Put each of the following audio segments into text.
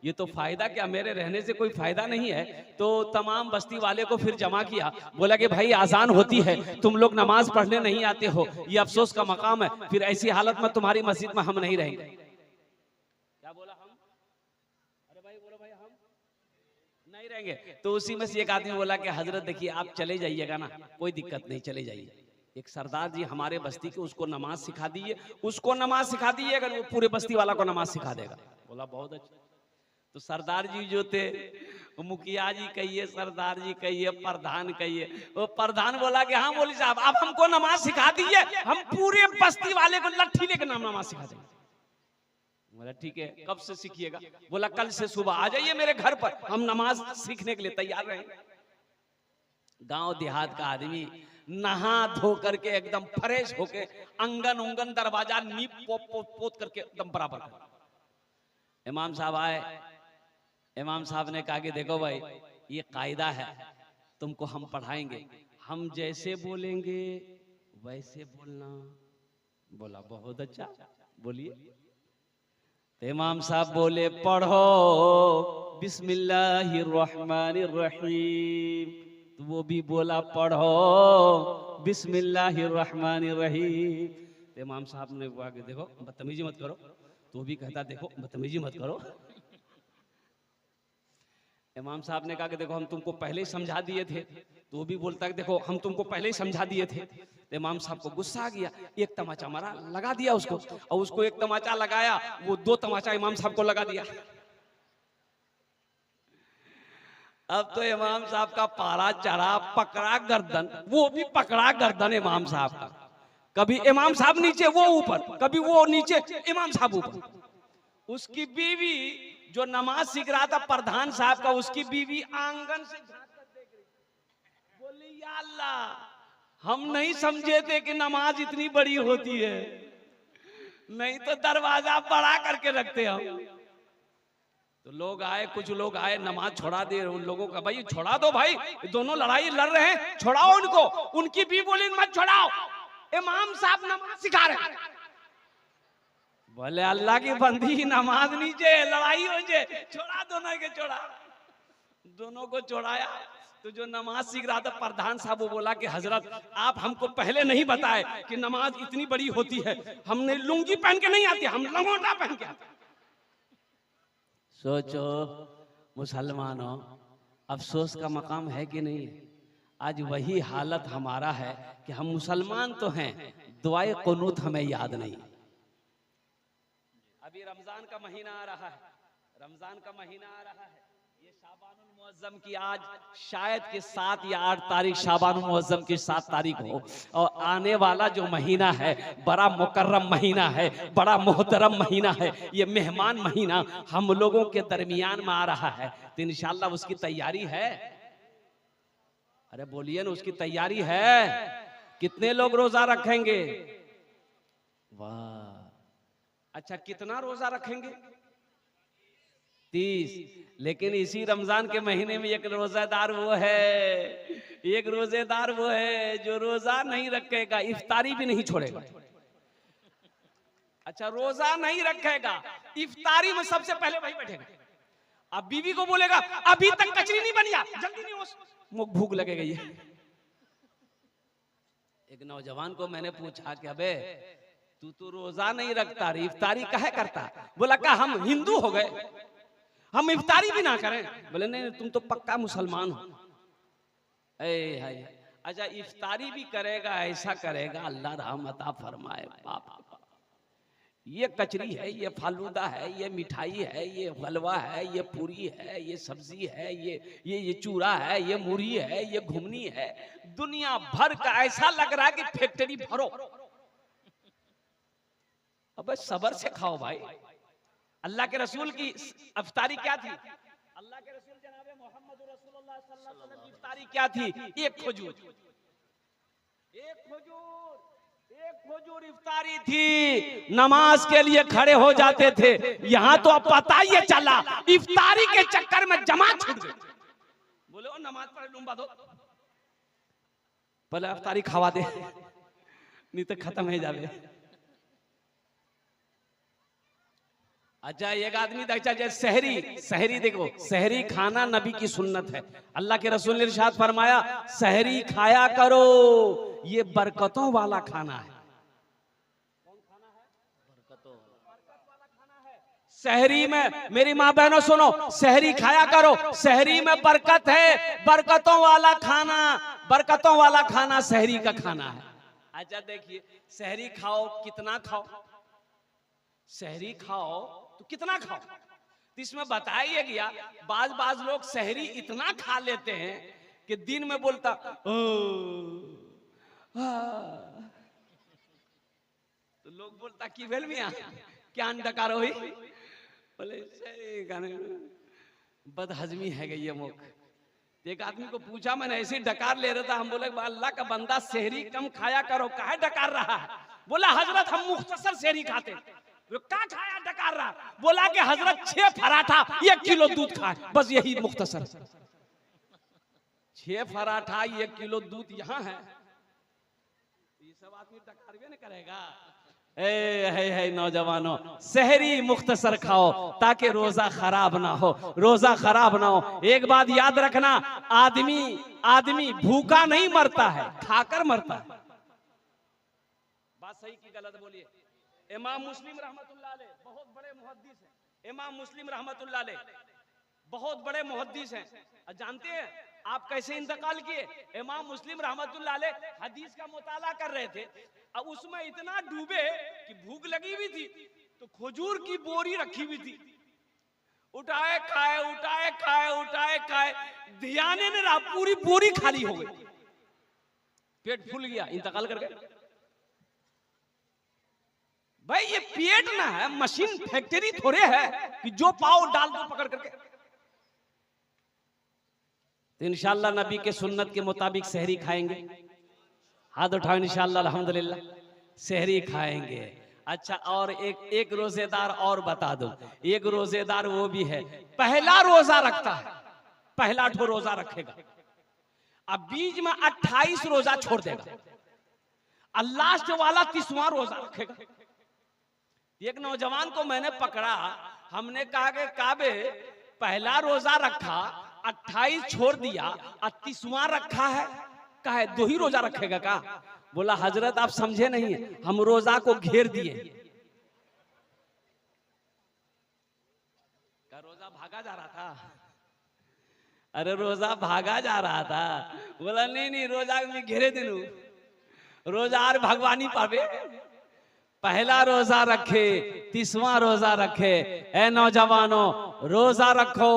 ये तो फायदा क्या, मेरे रहने से कोई फायदा नहीं है। तो तमाम बस्ती वाले को फिर जमा किया, बोला कि भाई आजान होती है, तुम लोग नमाज पढ़ने नहीं आते हो, ये अफसोस का मकाम है, फिर ऐसी हालत में तुम्हारी मस्जिद में हम नहीं रहेंगे। क्या बोला हम? अरे भाई बोलो भाई हम नहीं रहेंगे। तो उसी में से एक आदमी बोला कि हजरत देखिए आप चले जाइएगा ना, कोई दिक्कत नहीं, चले जाइए। एक सरदार जी हमारे बस्ती के, उसको नमाज सिखा दीजिए, उसको नमाज सिखा दीजिए, अगर वो पूरे बस्ती वाला को नमाज सिखा देगा। बोला बहुत अच्छा। तो सरदार जी जो थे, मुखिया जी कहिए, सरदार जी कहिए, प्रधान कहिए, वो प्रधान बोला कि हाँ मौलवी साहब आप हमको नमाज सिखा दीजिए, हम पूरे बस्ती वाले को लट्ठी लेकर नमाज सिखा देंगे। बोला ठीक है, कब से सीखिएगा? बोला कल से सुबह आ जाइए मेरे घर पर, हम नमाज सीखने के लिए तैयार रहेंगे। गांव देहात का आदमी नहा धो करके एकदम फ्रेश होके अंगन उंगन दरवाजा नीप पोत करके एकदम बराबर कर। इमाम साहब आए, इमाम साहब ने कहा कि देखो भाई ये कायदा है, तुमको हम पढ़ाएंगे, हम जैसे बोलेंगे वैसे बोलना। बोला बहुत अच्छा, बोलिए। तो इमाम साहब बोले पढ़ो बिस्मिल्लाहिर्रहमानिर्रहीम, तो वो भी बोला पढ़ो बिस्मिल्लाहिर्रहमानिर्रहीम। तो इमाम साहब ने कहा कि देखो बदतमीजी मत करो, तो भी कहता देखो बदतमीजी मत करो। इमाम साहब ने कहा कि देखो हम तुमको पहले ही समझा दिए थे, तो वो भी बोलता है देखो हम तुमको पहले ही समझा दिए थे। तो इमाम साहब को गुस्सा आ गया, एक तमाचा मारा, लगा दिया उसको, और उसको एक तमाचा लगाया, वो 2 तमाचा इमाम साहब को लगा दिया। अब तो इमाम साहब का पारा चढ़ा, पकड़ा गर्दन, वो भी पकड़ा गर्दन इमाम साहब का, कभी इमाम साहब नीचे वो ऊपर, कभी वो नीचे इमाम साहब ऊपर। उसकी बीवी जो नमाज सीख रहा था प्रधान साहब का, उसकी बीवी आंगन से झांक कर देख रही, बोली या अल्लाह हम नहीं समझे थे कि नमाज इतनी बड़ी होती है, नहीं तो दरवाजा बड़ा करके रखते हम। तो लोग आए, कुछ लोग आए, नमाज छोड़ा दे उन लोगों का, भाई छोड़ा दो भाई, दोनों लड़ाई लड़ रहे हैं, छोड़ाओ उनको। उनकी भी बोली मत छोड़ाओ, इमाम साहब नमाज सिखा रहे हैं। बोले अल्लाह की बंदी नमाज नीचे लड़ाई हो जाए, छोड़ा दोनों के, छोड़ा दोनों को छोड़ाया। तो जो नमाज सीख रहा था प्रधान साहब, वो बोला कि हजरत आप हमको पहले नहीं बताए कि नमाज इतनी बड़ी होती है, हमने लुंगी पहन के नहीं आती, हम लंगोटा पहन के आते। सोचो मुसलमानों, अफसोस का मकाम है कि नहीं? आज वही हालत हमारा है कि हम मुसलमान तो हैं, दुआए कुनूत हमें याद नहीं। अभी रमजान का महीना आ रहा है, रमजान का महीना आ रहा है, ये शाबानुल मुअज्जम की आज शायद कि 7 या 8 तारीख, शाबानुल मुअज्जम की 7 तारीख हो, और आने वाला जो महीना है बड़ा मुकर्रम महीना है, बड़ा मोहतरम महीना है, ये मेहमान महीना हम लोगों के दरमियान में आ रहा है। तो इंशाअल्लाह उसकी तैयारी है। अरे बोलिए ना, उसकी तैयारी है। कितने लोग रोजा रखेंगे? वाह अच्छा, कितना रोजा रखेंगे? 30। लेकिन इसी रमजान के महीने में एक रोजेदार वो है, एक रोजेदार वो है जो रोजा नहीं रखेगा, इफ्तारी भी नहीं छोड़ेगा। अच्छा, रोजा नहीं रखेगा, इफ्तारी में सबसे पहले वही बैठेगा। अब बीवी को बोलेगा अभी तक कचरी नहीं बनी, जल्दी नहीं हो, मुझे भूख लगेगा। ये एक नौजवान को मैंने पूछा कि अबे तू तो रोजा नहीं रखता, इफ्तारी काहे करता? बोला का हम हिंदू हो गए, हम इफ्तारी भी ना करें? बोले नहीं तुम तो पक्का मुसलमान हो। अच्छा, इफ्तारी भी करेगा, ऐसा करेगा, अल्लाह रहमत फरमाए। बाप ये कचरी है, ये फालूदा है, ये मिठाई है, ये हलवा है, ये पूरी है, ये सब्जी है, ये चूरा है, ये मुरही है, ये घुमनी है, दुनिया भर का ऐसा लग रहा है कि फैक्ट्री भरो। अबे सबर से खाओ भाई। अल्लाह के रसूल की इफ्तारी क्या थी? अल्लाह के रसूल जनाब मोहम्मद रसूलुल्लाह सल्लल्लाहु अलैहि वसल्लम की इफ्तारी क्या थी? एक खजूर, एक खजूर इफ्तारी थी। नमाज के लिए खड़े हो जाते थे। यहाँ तो अब पता ही चला इफ्तारी के चक्कर में जमात छूट गई। बोले ओ नमाज पढ़ लूंगा, दो पहले इफ्तारी खवा दे, नहीं तो खत्म हो जावे। अच्छा एक आदमी देखा जैसे सहरी, सहरी देखो, सहरी खाना नबी की सुन्नत है। अल्लाह के रसूल ने इरशाद फरमाया सहरी खाया करो, ये बरकतों वाला खाना है। कौन खाना है? बरकतों वाला खाना है। सहरी में मेरी माँ बहनों सुनो, सहरी खाया करो, सहरी में बरकत है, बरकतों वाला खाना, बरकतों वाला खाना सहरी का खाना है। अच्छा देखिए सहरी खाओ, कितना खाओ, सहरी खाओ तो कितना खाओ, तो इसमें बताया गया बाज लोग सहरी इतना खा लेते हैं कि दिन में बोलता तो लोग बोलता कि भेल मियां क्या डकार हो, बोले बदहजमी है गई ये मुख। एक आदमी को पूछा, मैंने ऐसे डकार ले रहा था, हम बोले अल्लाह का बंदा सहरी कम खाया करो, काहे डकार रहा है? बोला हजरत हम मुख्तसर सहरी खाते। क्या खाया डकार रहा? बोला कि हजरत 6 पराठा 1 किलो दूध खाए, बस यही मुख्तसर। 6 पराठा 1 किलो दूध यहाँ है, ये सब आदमी डकार भी नहीं करेगा। है नौजवानों, सहरी मुख्तसर खाओ ताकि रोजा खराब ना हो, रोजा खराब ना हो। एक बात याद रखना, आदमी भूखा नहीं मरता है, खाकर मरता है। बात सही की गलत बोलिए। इमाम मुस्लिम रहमतुल्लाह अलैह बहुत बड़े मुहद्दिस हैं। इमाम मुस्लिम रहमतुल्लाह अलैह बहुत बड़े मुहद्दिस हैं। जानते हैं आप कैसे इंतकाल किए? इमाम मुस्लिम रहमतुल्लाह अलैह हदीस का मुताला कर रहे थे, अब उसमें इतना डूबे कि भूख लगी हुई थी, तो खजूर की बोरी रखी हुई थी, उठाए खाए, उठाए खाए, उठाए खाए, ध्यान नहीं रहा, पूरी बोरी खाली हो गई, पेट फूल गया, इंतकाल कर गए। भाई ये पेट ना है, मशीन फैक्ट्री थोड़े है कि जो पाओ डाल दो पकड़ करके। तो इंशाअल्लाह नबी के सुन्नत के मुताबिक सहरी खाएंगे, हाथ उठाओ इंशाअल्लाह, अल्हम्दुलिल्लाह सहरी खाएंगे। अच्छा और एक रोजेदार और बता दो, एक रोजेदार वो भी है पहला रोजा रखता है, पहला ठो रोजा रखेगा, अब बीच में 28 रोजा छोड़ देगा, और लास्ट वाला 30वां रोजा रखेगा। एक नौजवान को मैंने पकड़ा, हमने कहा कि काबे पहला रोजा रखा, 28 छोड़ दिया और 30वां रखा है, कहा 2 ही रोजा रखेगा का? बोला हजरत आप समझे नहीं, हम रोजा को घेर दिए। का रोजा भागा जा रहा था? अरे रोजा भागा जा रहा था। बोला नहीं रोजा में घेरे दिनू, रोजा और भगवानी पावे, पहला रोजा रखे, 30वां रोजा रखे। ए नौजवानों रोजा रखो,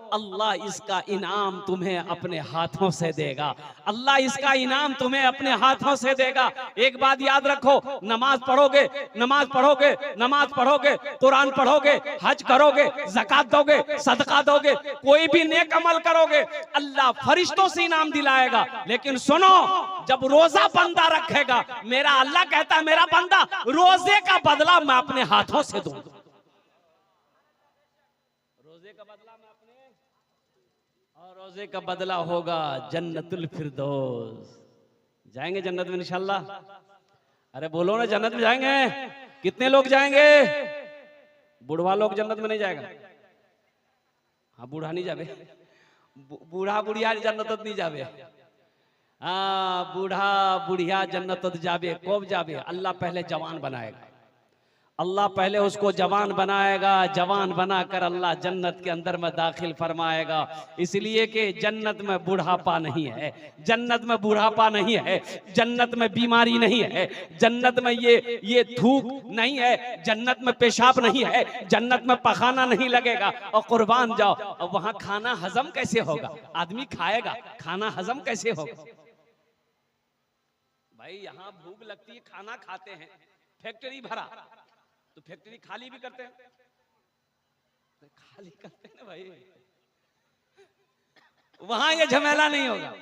अल्लाह इसका इनाम तुम्हें अपने हाथों से देगा, अल्लाह इसका इनाम तुम्हें अपने हाथों से देगा। एक बात याद रखो, नमाज पढ़ोगे, नमाज पढ़ोगे, नमाज पढ़ोगे, कुरान पढ़ोगे, हज करोगे, ज़कात दोगे, सदका दोगे, कोई भी नेक अमल करोगे, अल्लाह फरिश्तों से इनाम दिलाएगा। लेकिन सुनो, जब रोजा बंदा रखेगा, मेरा अल्लाह कहता है मेरा बंदा रोजे का बदला मैं अपने हाथों से दूंगा, रोजे का बदला मैं अपने, और रोजे का बदला होगा जन्नतुल फिरदौस। जाएंगे जन्नत में इंशाअल्लाह? अरे बोलो ना, जन्नत में जाएंगे? कितने लोग जाएंगे? बुढ़वा लोग जन्नत में नहीं जाएगा? हाँ बूढ़ा नहीं जावे, बूढ़ा बुढ़िया जन्नत नहीं जावे। हाँ बूढ़ा बुढ़िया जन्नत जावे, कब जावे? अल्लाह पहले जवान बनाएगा, अल्लाह पहले उसको जवान बनाएगा, जवान बनाकर अल्लाह जन्नत के अंदर में दाखिल फरमाएगा। इसलिए कि जन्नत में बुढ़ापा नहीं है, जन्नत में बुढ़ापा नहीं है, जन्नत में बीमारी नहीं है, जन्नत में ये थूक नहीं है, जन्नत में पेशाब नहीं है, जन्नत में पखाना नहीं लगेगा। और कुर्बान जाओ, और वहां खाना हजम कैसे होगा? आदमी खाएगा, खाना हजम कैसे होगा? भाई यहाँ भूख लगती है, खाना खाते हैं, फैक्ट्री भरा तो फैक्ट्री खाली भी करते हैं, खाली करते हैं भाई, वहां ये झमेला नहीं होगा,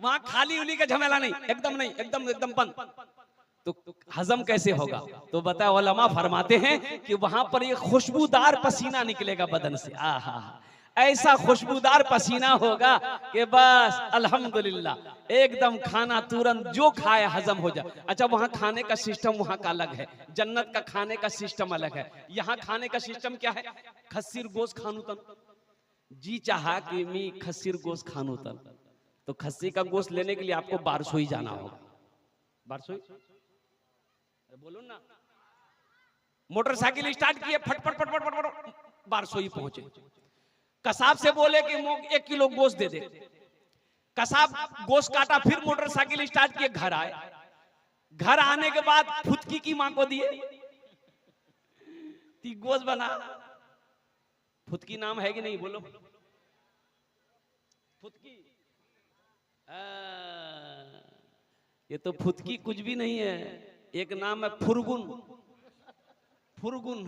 वहां खाली उली का झमेला नहीं, एकदम नहीं, एकदम बंद, तो हजम कैसे होगा? तो बता उलमा फरमाते हैं कि वहां पर ये खुशबूदार पसीना निकलेगा बदन से, आहा, ऐसा खुशबूदार पसीना होगा कि बस अल्हम्दुलिल्लाह एकदम खाना तुरंत जो खाए हजम हो जाए। अच्छा, वहां खाने का सिस्टम वहां का अलग है, जन्नत का खाने का सिस्टम अलग है। यहाँ खाने का सिस्टम क्या है? खस्सीर गोश्त खानू तन जी चाहा कि मी खस्सीर गोश्त खानू तन, तो खस्सी का गोश्त लेने के लिए आपको बारसोई जाना होगा। बारसोई बोलो ना, मोटरसाइकिल स्टार्ट किए फटफट फटफट फटफट बारसोई पहुंचे। कसाब से बोले कि 1 किलो गोश्त दे दे। कसाब गोश्त काटा, फिर मोटरसाइकिल स्टार्ट किए, घर आए। घर आने के बाद फुदकी की मां को दिए, ती गोश्त बना। फुदकी नाम है कि नहीं? बोलो फुदकी। ये तो फुदकी कुछ भी नहीं है, एक नाम है फुरगुन। फुरगुन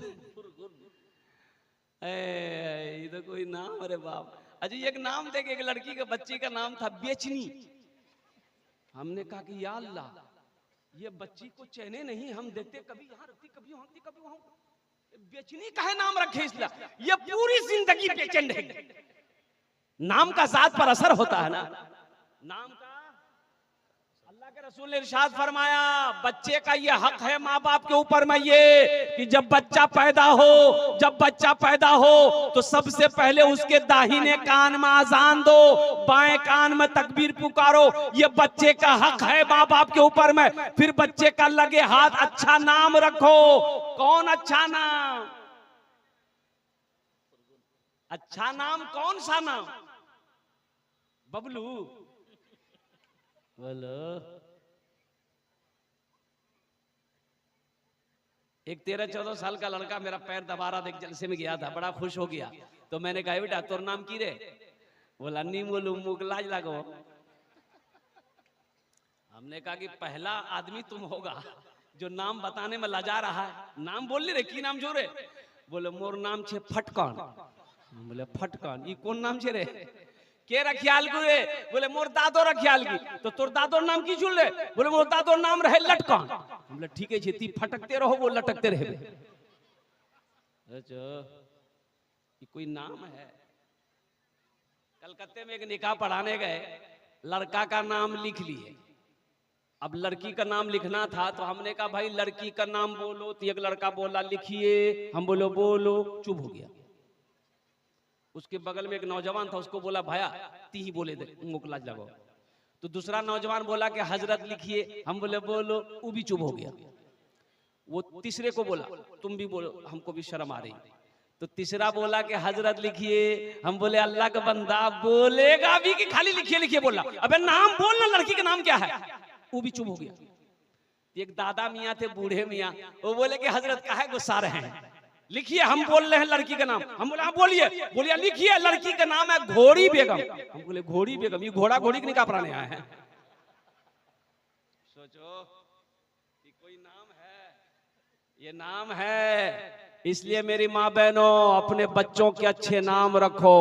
ये तो कोई नाम, अरे बाप। अजी एक नाम देखे, एक लड़की के बच्ची का नाम था बेचनी। हमने कहा कि या अल्लाह, ये बच्ची को चैने नहीं, हम देखते कभी यहाँ रखती कभी वहां रखती कभी वहां, बेचनी का है नाम रखे इसलिए, ये पूरी जिंदगी बेचैन रहेगी। नाम का जात पर असर होता है ना, नाम का। अल्लाह के रसूल ने इरशाद फरमाया, बच्चे का ये हक है माँ बाप के ऊपर में ये कि जब बच्चा पैदा हो तो सबसे पहले उसके दाहिने कान में अजान दो, बाएं कान में तकबीर पुकारो। ये बच्चे का हक है माँ बाप के ऊपर में। फिर बच्चे का लगे हाथ अच्छा नाम रखो। कौन अच्छा नाम? अच्छा नाम कौन सा नाम? बबलू बोलो। एक 13-14 साल का लड़का मेरा पैर दबा रहा था, एक जलसे में गया था, बड़ा खुश हो गया। तो मैंने कहा बेटा तोर नाम की रे? बोला नी बोलू मुक लाज लगो। हमने कहा कि पहला आदमी तुम होगा जो नाम बताने में लजा रहा है। नाम बोल रे, की नाम जो रे? बोले मोर नाम छे फटकान। बोले फटकान ये कौन नाम छे रे? के रखियाल को रे? बोले मोर दादो रखियाल की। तो तोर दादोर नाम की चुन रे? बोले मोर दादोर नाम रहे लटकान। बोले ठीक है ती फटकते रहो, वो लटकते रहे। अच्छा ये कोई नाम है? कलकत्ते में एक निकाह पढ़ाने गए, लड़का का नाम लिख लिए, अब लड़की का नाम लिखना था। तो हमने कहा भाई लड़की का नाम बोलो। तो एक लड़का बोला लिखिए, हम बोलो बोलो, चुप हो गया। उसके बगल में एक नौजवान था, उसको बोला भैया ती ही बोले दे, मुकलाज लगाओ। तो दूसरा नौजवान बोला कि हजरत लिखिए, हम बोले बोलो, वो भी चुप हो गया। वो तीसरे को बोला तुम भी बोलो, हमको भी शर्म आ रही। तो तीसरा बोला कि हजरत लिखिए, हम बोले अल्लाह का बंदा बोलेगा भी कि खाली लिखिए लिखिए बोला। अबे नाम बोलना, लड़की का नाम क्या है? वो भी चुप हो गया। एक दादा मियाँ थे, बूढ़े मियाँ, वो बोले कि हजरत काहे गुस्सा रहे हैं, लिखिए, हम बोल रहे हैं लड़की का नाम। हम बोले हाँ बोलिए। बोलिए लिखिए, लड़की का नाम है घोड़ी बेगम। हम बोले घोड़ी बेगम, ये घोड़ा घोड़ी के निकाह पढ़ाने आए हैं? सोचो कि कोई नाम है, ये नाम है। इसलिए मेरी माँ बहनों, अपने बच्चों के अच्छे नाम रखो।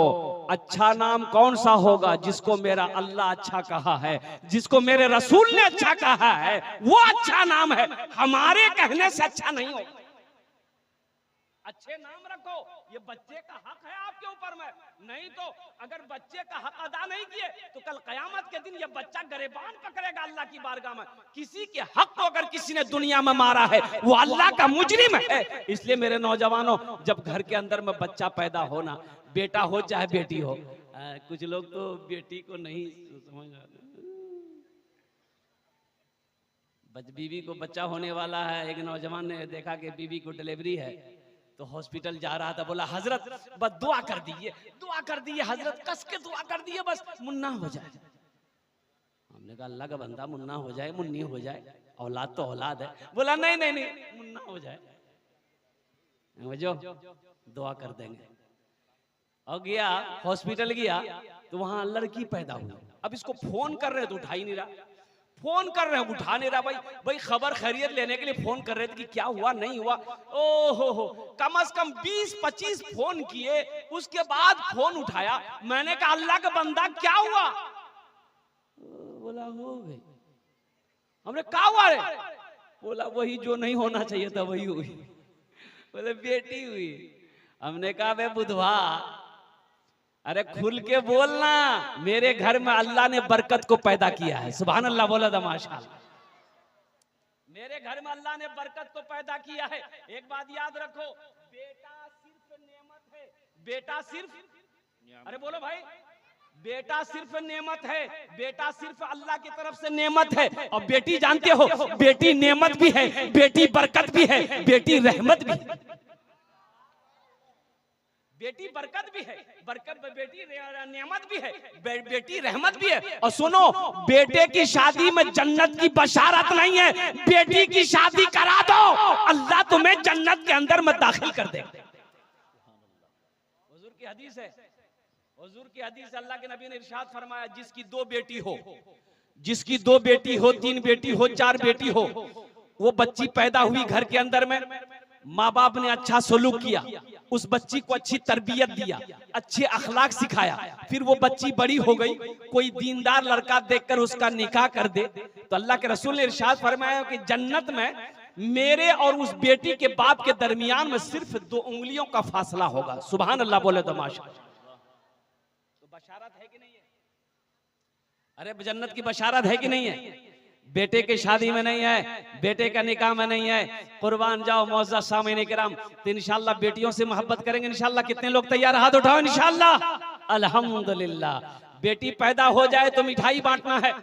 अच्छा नाम कौन सा होगा? जिसको मेरा अल्लाह अच्छा कहा है, जिसको मेरे रसूल ने अच्छा कहा है, वो अच्छा नाम है। हमारे कहने से अच्छा नहीं होगा। अच्छे नाम रखो, ये बच्चे का हक है आपके ऊपर में। नहीं तो अगर बच्चे का हक अदा नहीं किए तो कल कयामत के दिन ये बच्चा गरेबान पकड़ेगा अल्लाह की बारगाह में। किसी के हक को अगर किसी ने दुनिया में मारा है, वो अल्लाह का मुजरिम है। इसलिए मेरे नौजवानों, जब घर के अंदर में बच्चा पैदा होना, बेटा हो चाहे बेटी हो, कुछ लोग तो बेटी को नहीं समझ रहे, बीवी को बच्चा होने वाला है। एक नौजवान ने देखा कि बीवी को डिलीवरी है, तो हॉस्पिटल जा रहा था, बोला हजरत बस दुआ कर दीजिए, दुआ कर दीजिए हजरत, कस के दुआ कर दीजिए, बस मुन्ना हो जाए। हमने कहा अल्लाह का बंदा, मुन्ना हो जाए मुन्नी हो जाए, औलाद तो औलाद है। बोला नहीं नहीं नहीं, मुन्ना हो जाए, जो दुआ कर देंगे। और गया हॉस्पिटल, गया तो वहां लड़की पैदा हुई। अब इसको फोन कर रहे तो उठा ही नहीं रहा, फोन कर रहे हैं उठा नहीं रहा। भाई खबर खैरियत लेने के लिए फोन कर रहे थे कि क्या हुआ नहीं हुआ। ओहो, कम से कम 20-25 फोन किए, उसके बाद फोन उठाया। मैंने कहा अल्लाह का बंदा क्या हुआ? बोला हो गई। हमने कहा हुआ रे? बोला वही जो नहीं होना चाहिए था वही हुई। बोले बेटी हुई। हमने कहा बे बुधवा, अरे खुल के बोलना, मेरे घर में अल्लाह ने बरकत को पैदा किया है। सुभान अल्लाह बोला था माशाअल्लाह। मेरे घर में अल्लाह ने बरकत को पैदा किया है। एक बात याद रखो, बेटा सिर्फ नेमत है, बेटा सिर्फ, अरे बोलो भाई, बेटा सिर्फ नेमत है, बेटा सिर्फ अल्लाह की तरफ से नेमत है। और बेटी जानते हो, बेटी नेमत भी है, बेटी बरकत भी है, बेटी रहमत भी है। बेटी बरकत भी है, बरकत बेटी नेमत भी है, बेटी रहमत भी है। और सुनो, बेटे की शादी में जन्नत की बशारत नहीं है, बेटी की शादी करा दो, अल्लाह तुम्हें जन्नत के अंदर में दाखिल कर दे। हुजूर की हदीस है, हुजूर की हदीस, अल्लाह के नबी ने इरशाद फरमाया, जिसकी 2 बेटी हो, जिसकी 2 बेटी हो, 3 बेटी हो, 4 बेटी हो, वो बच्ची पैदा हुई घर के अंदर में, माँ बाप ने अच्छा सलूक किया, उस बच्ची को अच्छी तरबियत दिया, अच्छे अखलाक सिखाया, फिर वो बच्ची बड़ी हो गई, कोई दीनदार लड़का देखकर उसका निकाह कर दे, तो अल्लाह के रसूल ने इरशाद फरमाया कि जन्नत में मेरे और उस बेटी के बाप के दरमियान में सिर्फ 2 उंगलियों का फासला होगा। सुभान अल्लाह बोले तो माशाअल्लाह। तो बशारत है कि नहीं है? अरे जन्नत की बशारत है कि नहीं है? बेटे की शादी में नहीं है, बेटे का निकाह में नहीं है। कुर्बान जाओ मौजूद सामीन किराम, तो इंशाअल्लाह बेटियों से मोहब्बत करेंगे इंशाअल्लाह। कितने लोग तैयार, हाथ उठाओ इंशाअल्लाह। अल्हम्दुलिल्लाह। बेटी पैदा हो जाए तो मिठाई बांटना है,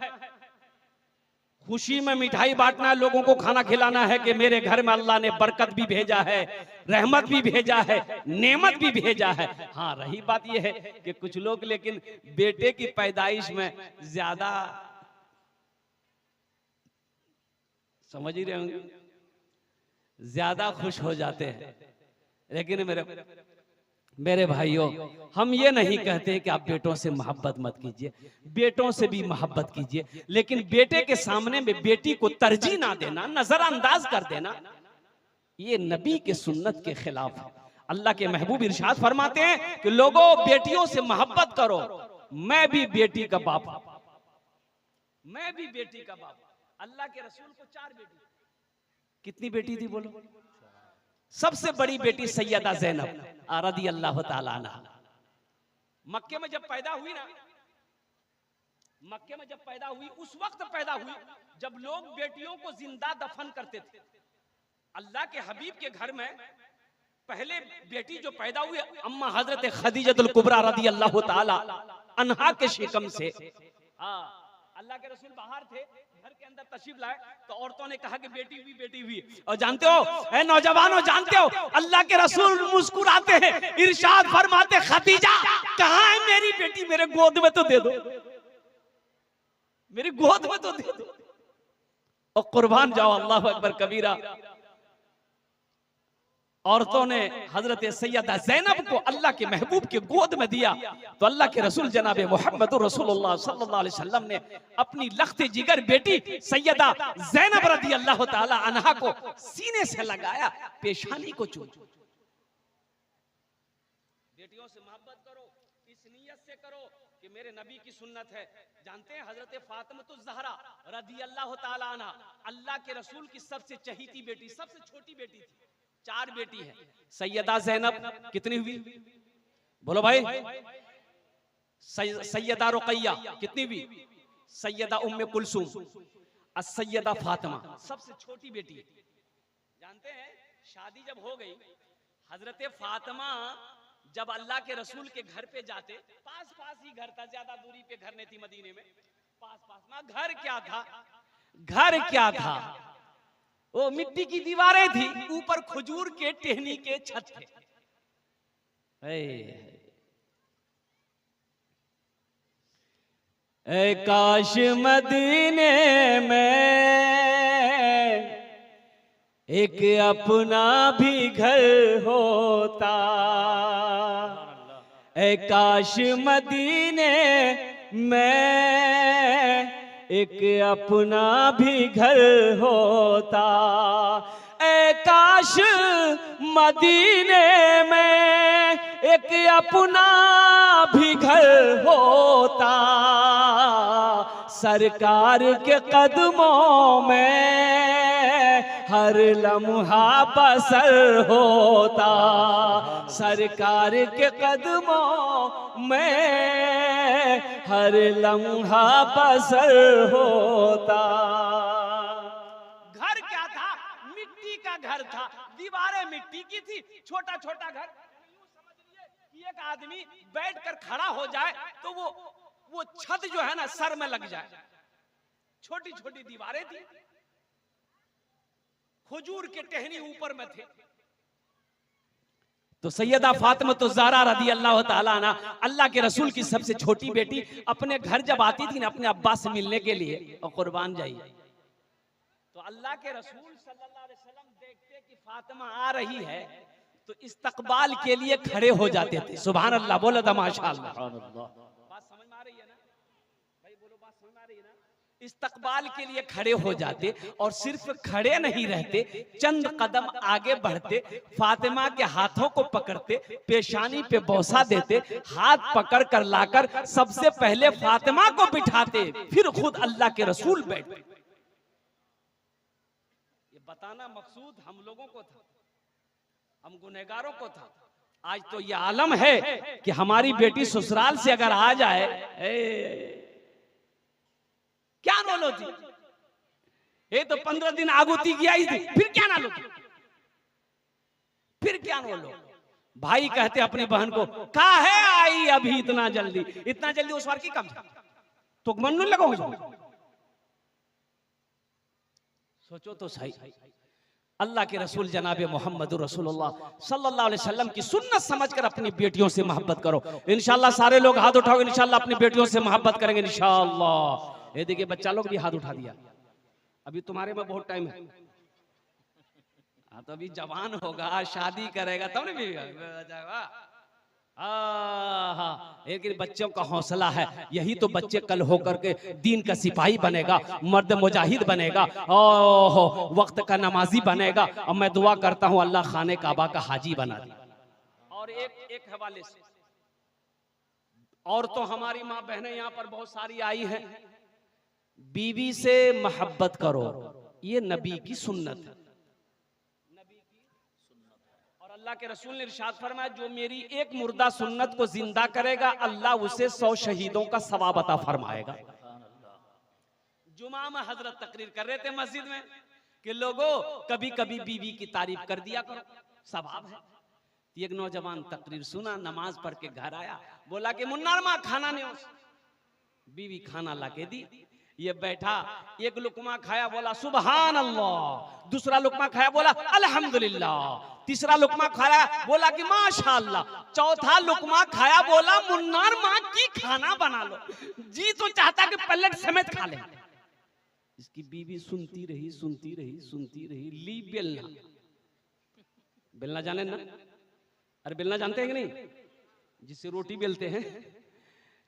खुशी में मिठाई बांटना है, लोगों को खाना खिलाना है कि मेरे घर में अल्लाह ने बरकत भी भेजा है, रहमत भी भेजा है, नेमत भी भेजा है। हाँ, रही बात यह है कि कुछ लोग लेकिन बेटे की पैदाइश में ज्यादा, समझ ही रहे होंगे, ज्यादा खुश हो जाते हैं। लेकिन मेरे भाइयों, हम ये नहीं कहते कि आप बेटों से मोहब्बत मत कीजिए, बेटों से भी मोहब्बत कीजिए, लेकिन बेटे के सामने में बेटी को तरजीह ना देना, नजरअंदाज कर देना, ये नबी के सुन्नत के खिलाफ है। अल्लाह के महबूब इरशाद फरमाते हैं कि लोगों, बेटियों से मोहब्बत करो, मैं भी बेटी का बाप हूं, मैं भी बेटी का बाप। अल्लाह के रसूल को 4 बेटी, कितनी बेटी थी बोलो? सबसे बड़ी बेटी सैयदा ज़ैनब रज़ी अल्लाह ताला अन्हा। मक्के में जब पैदा हुई ना, मक्के में जब पैदा हुई, उस वक्त पैदा हुई जब लोग बेटियों को जिंदा दफन करते थे। अल्लाह के हबीब के घर में पहले बेटी जो पैदा हुई, अम्मा हजरत खदीजतुल कुबरा रज़ी अल्लाह ताला अन्हा के शिकम से। अल्लाह के रसूल बाहर थे, घर के अंदर तशरीफ लाए, तो औरतों ने कहा कि बेटी हुई, बेटी हुई। और जानते हो, ए नौजवानों, जानते हो, अल्लाह के रसूल मुस्कुराते हैं, इरशाद फरमाते, खदीजा कहाँ है मेरी बेटी? मेरे गोद में तो दे दो, मेरी गोद में तो दे दो। और कुर्बान जाओ, अल्लाह अकबर कबीरा। औरतों ने हजरत सैयदा ज़ैनब को अल्लाह के महबूब के गोद में दिया, तो अल्लाह के रसूल जनाब मोहम्मद रसूलुल्लाह सल्लल्लाहु अलैहि वसल्लम ने अपनी लख्ते जिगर बेटी सैयदा ज़ैनब रज़ी अल्लाह ताला अन्हा को सीने से लगाया, पेशानी को चूमा। बेटियों से मोहब्बत करो, इस नियत से करो कि मेरे नबी की सुन्नत है। जानते हैं हजरत फातिमा ज़हरा रज़ी अल्लाह ताला अन्हा अल्लाह के रसूल की सबसे चहीती बेटी, सबसे छोटी बेटी थी। 4 बेटी है। सैयदा ज़ैनब कितनी हुई बोलो भाई? सैयदा रुक़ैया कितनी हुई? सैयदा उम्मे कुलसूम, सैयदा फातिमा सबसे छोटी बेटी। जानते हैं शादी जब हो गई, हजरत फातिमा जब अल्लाह के रसूल के घर पे जाते, पास पास ही घर था, ज्यादा दूरी पे घर नहीं थी मदीने में, पास पास में। घर क्या था? घर क्या था? वो मिट्टी की दीवारें थी, ऊपर खजूर के टहनी के छत थे। ऐ काश मदीने में एक अपना भी घर होता, ऐ काश मदीने में एक अपना भी घर होता, ऐ काश मदीने में एक अपना भी घर होता, सरकार के कदमों में हर लम्हा बसर होता सरकार के कदमों में, हर लम्हा बसर होता। घर क्या था? मिट्टी का घर था, दीवारें मिट्टी की थी, छोटा छोटा घर। यूं समझिए कि एक आदमी बैठकर खड़ा हो जाए तो वो छत जो है ना सर में लग जाए। छोटी छोटी दीवारें थी, खजूर के टहनी ऊपर में थे। तो सैयदा फातिमा तो ज़हरा रदी अल्लाह ताला अन्हा, अल्लाह के रसूल की सबसे छोटी बेटी, अपने घर जब आती थी ना अपने अब्बा से मिलने के लिए, और कुर्बान जाइए, तो अल्लाह के रसूल सल्लल्लाहु अलैहि वसल्लम देखते कि फातिमा आ रही है तो इस्तकबाल के लिए खड़े हो जाते थे। सुभान अल्लाह, बोलो तो माशाअल्लाह। बात समझ में आ रही है ना भाई? बोलो, बात समझ में आ रही है ना? इस्तकबाल के लिए खड़े हो जाते, और सिर्फ खड़े नहीं रहते, चंद कदम आगे बढ़ते, फातिमा के हाथों को पकड़ते, पेशानी पे बौसा देते, हाथ पकड़ कर लाकर सबसे पहले फातिमा को बिठाते, फिर खुद अल्लाह के रसूल बैठते। ये बताना मकसूद हम लोगों को था, हम गुनहगारों को था। आज तो ये आलम है कि हमारी बेटी ससुराल से अगर आ जाए, क्या नोलो थी? ये तो 15 दिन आगुती की आई थी, फिर क्या ना लो, फिर क्या नोलो? भाई कहते अपनी बहन को, काहे आई अभी इतना जल्दी? इतना जल्दी उस बार की कम तो मन लगो। सोचो तो सही। अल्लाह के रसूल जनाबे मोहम्मद रसूलुल्लाह सल्लल्लाहु अलैहि वसल्लम की सुन्नत समझकर अपनी बेटियों से मोहब्बत करो। इंशाअल्लाह सारे लोग हाथ उठाओगे, इंशाअल्लाह अपनी बेटियों से मोहब्बत करेंगे इंशाअल्लाह। ये देखिए बच्चा लोग भी हाथ उठा दिया। अभी तुम्हारे में बहुत टाइम है। हाँ, तो अभी जवान होगा, शादी करेगा तब ना भी लेकिन बच्चों का हौसला है, यही तो बच्चे कल होकर के दीन का सिपाही बनेगा, मर्द मुजाहिद बनेगा, और वक्त का नमाजी बनेगा। और मैं दुआ करता हूँ अल्लाह खाने काबा का हाजी बना दे। और एक हवाले से, और तो हमारी माँ बहनें यहाँ पर बहुत सारी आई हैं, बीवी से मोहब्बत करो, ये नबी की सुन्नत है। अल्लाह के रसूल ने इरशाद फरमाया, जो मेरी एक मुर्दा सुन्नत को जिंदा करेगा, अल्लाह उसे 100 शहीदों का सवाब अता फरमाएगा। जुमा में हजरत तकरीर कर रहे थे मस्जिद में कि लोगों कभी कभी बीवी की तारीफ कर दिया करो, सवाब है। एक नौजवान तकरीर सुना, नमाज पढ़ के घर आया, बोला कि मुन्नार माँ खाना नहीं हो। बीवी खाना लाके दी, ये बैठा, एक लुकमा खाया, बोला सुभान अल्लाह। दूसरा लुकमा खाया, बोला अल्हम्दुलिल्लाह। तीसरा लुकमा खाया, बोला कि माशाअल्लाह। चौथा लुकमा खाया, बोला मुन्नार माँ की खाना बना लो, जी तो चाहता कि पलट समेत खा ले। इसकी बीवी सुनती रही, सुनती रही, सुनती रही। ली बेलना, बेलना जाने ना? अरे बेलना जानते हैं कि नहीं? जिससे रोटी बेलते हैं।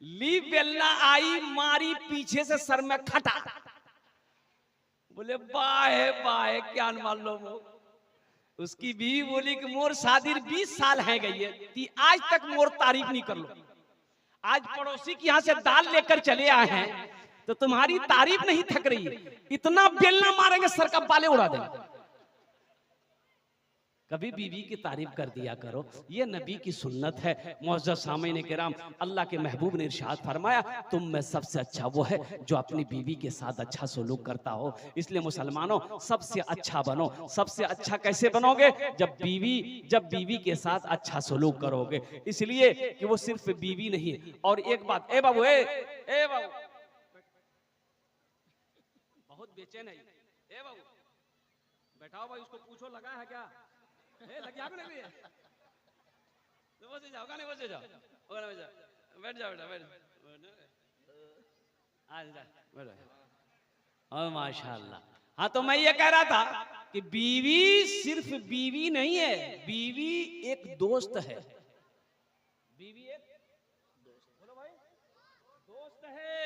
ली बेलना आई, मारी पीछे से सर में खटा। बोले बाहे बाहे क्या मान लो। उसकी बीवी बोली कि मोर शादी 20 साल है गई है, आज तक मोर तारीफ नहीं कर लो। आज पड़ोसी के यहाँ से दाल लेकर चले आए हैं तो तुम्हारी तारीफ नहीं थक रही है, इतना बेलना मारेंगे सर का बाले उड़ा देंगे। कभी बीवी की तारीफ कर दिया करो, ये नबी की सुन्नत है। मुअज़्ज़ज़ सामीन किराम, अल्लाह के महबूब ने इरशाद फरमाया, तुम में सबसे अच्छा वो है जो अपनी बीवी के साथ अच्छा सलूक करता हो। इसलिए मुसलमानों सबसे अच्छा बनो। सबसे अच्छा कैसे बनोगे? जब बीवी के साथ अच्छा सलूक करोगे। इसलिए कि वो सिर्फ बीवी नहीं है। और एक बात, ए बाबू, ए बाबू, बहुत बेचैन है, ए बाबू बैठाओ भाई, उसको पूछो लगा है क्या? लग जाओ नहीं भैया, तो बस जाओ, नहीं बस जाओ, बैठ जाओ बेटा, बैठ आ जा, बैठ। और माशाल्लाह। हाँ, तो मैं ये कह रहा था कि बीवी सिर्फ बीवी नहीं है, बीवी एक दोस्त है। बीवी एक दोस्त, बोलो भाई, दोस्त है।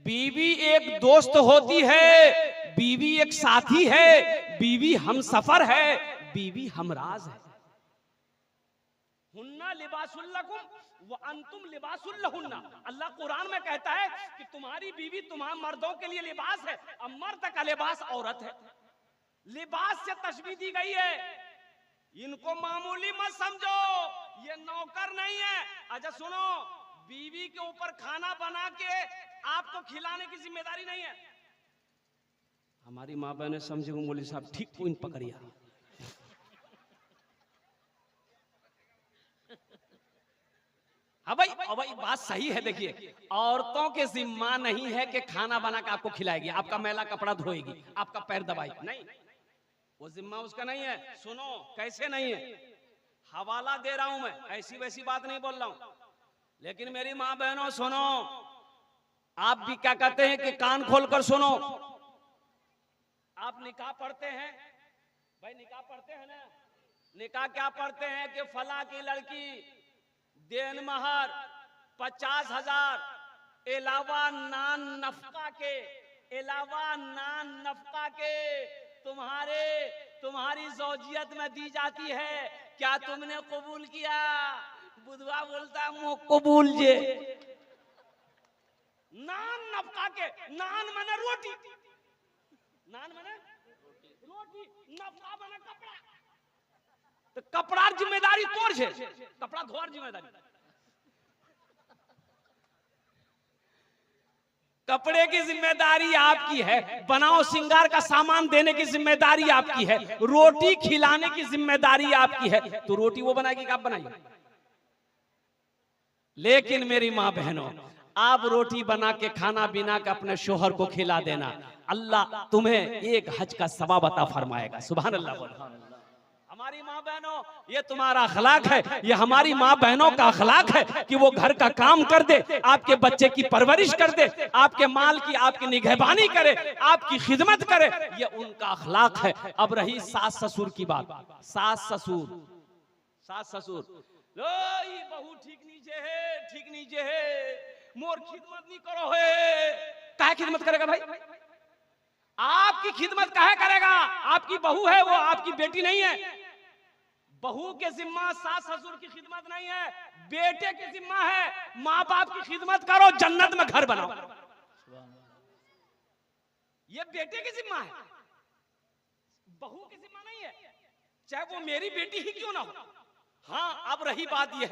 बीवी एक दोस्त होती है, बीवी एक साथी है, बीवी हमसफर है, बीवी हमराज है। हुन्ना लिबासुल लकुम व अंतुम लिबासुल लहुन्ना। अल्लाह कुरान में कहता है कि तुम्हारी बीवी तुम्हारे मर्दों के लिए लिबास है, और मर्द का लिबास औरत है। लिबास से तशबीह दी गई है। इनको मामूली मत समझो, ये नौकर नहीं है। अच्छा सुनो, बीवी के ऊपर खाना बना के आपको खिलाने की जिम्मेदारी नहीं है। हमारी माँ बहन समझे मौलवी साहब ठीक पॉइंट पकड़िया। हाँ भाई, भाई बात सही है। देखिए, औरतों के जिम्मा नहीं है कि खाना बना के आपको खिलाएगी, आपका मैला कपड़ा धोएगी, आपका पैर दबाएगी, नहीं, वो जिम्मा उसका नहीं है। सुनो कैसे नहीं है, हवाला दे रहा हूं मैं, ऐसी वैसी बात नहीं बोल रहा हूं। लेकिन मेरी माँ बहनों सुनो, आप भी क्या कहते हैं कि कान खोलकर सुनो। आप निकाह पढ़ते हैं भाई, निकाह पढ़ते हैं ना? निकाह क्या पढ़ते हैं कि फला की लड़की देन महर 50,000 अलावा नान नफका के, अलावा नान नफका के तुम्हारी जौजियत में दी जाती है। क्या तुमने कबूल किया? बुधवा बोलता है मो कबूल जे। नान नफका के, नान माने रोटी, नान माने रोटी, नफका माने कपड़ा। तो कपड़ा जिम्मेदारी तोड़ छे, कपड़ा धोर जिम्मेदारी। कपड़े की जिम्मेदारी आपकी है, बनाओ सिंगार का सामान देने की जिम्मेदारी आपकी है, रोटी खिलाने की जिम्मेदारी आपकी है। तो रोटी वो बनाएगी कि आप बनाइए? लेकिन मेरी माँ बहनों, आप रोटी बना के खाना बिना के अपने शोहर को खिला देना, अल्लाह तुम्हें एक हज का सवाब अता फरमाएगा। सुभान अल्लाह बोलो। हमारी माँ बहनों, ये तुम्हारा अखलाक है, ये हमारी माँ बहनों का अखलाक है कि वो घर का काम कर दे, आपके बच्चे की परवरिश कर दे, आपके माल की आपकी निगहबानी करे, आपकी खिदमत करे, ये उनका अखलाक है। अब रही सास ससुर की बात। सास ससुर बहू ठीक नीचे है, ठीक नीचे है, मोर खिदमत नहीं करो है। काहे खिदमत करेगा भाई? आपकी खिदमत काहे करेगा? आपकी बहू है, वो आपकी बेटी नहीं है। बहू के जिम्मा सास ससुर की खिदमत नहीं है, बेटे की जिम्मा है। माँ बाप की खिदमत करो, जन्नत में घर बनाओ, ये बेटे की जिम्मा है, बहू की जिम्मा नहीं है, चाहे वो मेरी बेटी ही क्यों ना हो। हाँ, अब रही बात यह है